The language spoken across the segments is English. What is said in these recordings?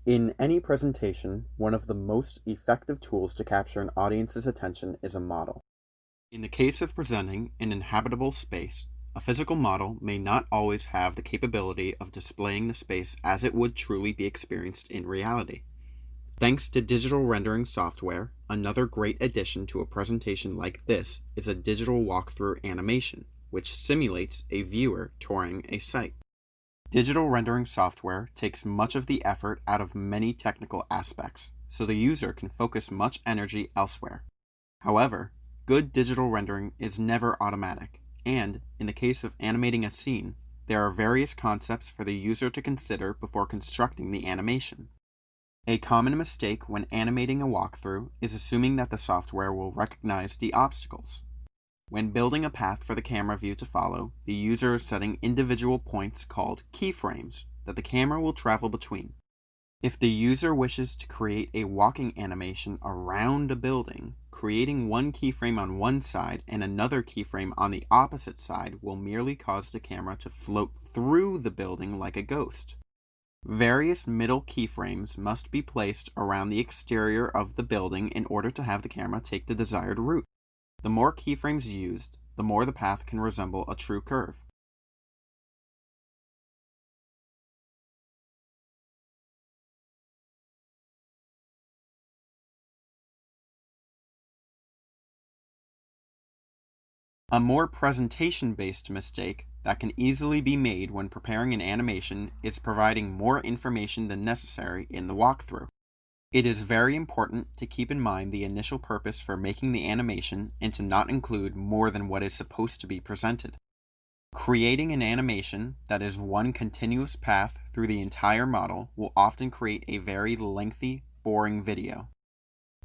In any presentation, one of the most effective tools to capture an audience's attention is a model. In the case of presenting an inhabitable space, a physical model may not always have the capability of displaying the space as it would truly be experienced in reality. Thanks to digital rendering software, another great addition to a presentation like this is a digital walkthrough animation, which simulates a viewer touring a site. Digital rendering software takes much of the effort out of many technical aspects, so the user can focus much energy elsewhere. However, good digital rendering is never automatic, and, in the case of animating a scene, there are various concepts for the user to consider before constructing the animation. A common mistake when animating a walkthrough is assuming that the software will recognize the obstacles. When building a path for the camera view to follow, the user is setting individual points called keyframes that the camera will travel between. If the user wishes to create a walking animation around a building, creating one keyframe on one side and another keyframe on the opposite side will merely cause the camera to float through the building like a ghost. Various middle keyframes must be placed around the exterior of the building in order to have the camera take the desired route. The more keyframes used, the more the path can resemble a true curve. A more presentation-based mistake that can easily be made when preparing an animation is providing more information than necessary in the walkthrough. It is very important to keep in mind the initial purpose for making the animation and to not include more than what is supposed to be presented. Creating an animation that is one continuous path through the entire model will often create a very lengthy, boring video.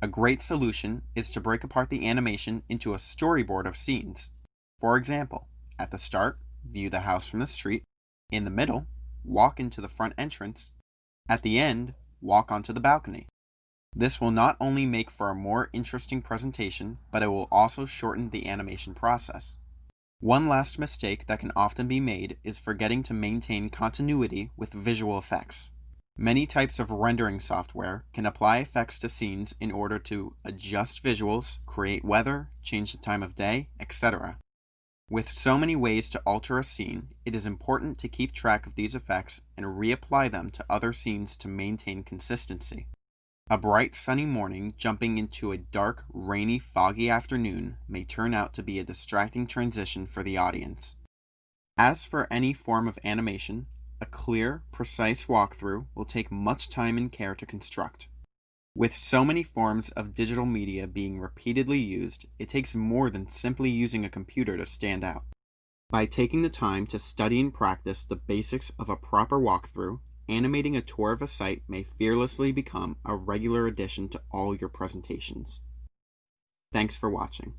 A great solution is to break apart the animation into a storyboard of scenes. For example, at the start, view the house from the street. In the middle, walk into the front entrance. At the end, walk onto the balcony. This will not only make for a more interesting presentation, but it will also shorten the animation process. One last mistake that can often be made is forgetting to maintain continuity with visual effects. Many types of rendering software can apply effects to scenes in order to adjust visuals, create weather, change the time of day, etc. With so many ways to alter a scene, it is important to keep track of these effects and reapply them to other scenes to maintain consistency. A bright sunny morning jumping into a dark, rainy, foggy afternoon may turn out to be a distracting transition for the audience. As for any form of animation, a clear, precise walkthrough will take much time and care to construct. With so many forms of digital media being repeatedly used, it takes more than simply using a computer to stand out. By taking the time to study and practice the basics of a proper walkthrough, animating a tour of a site may fearlessly become a regular addition to all your presentations. Thanks for watching.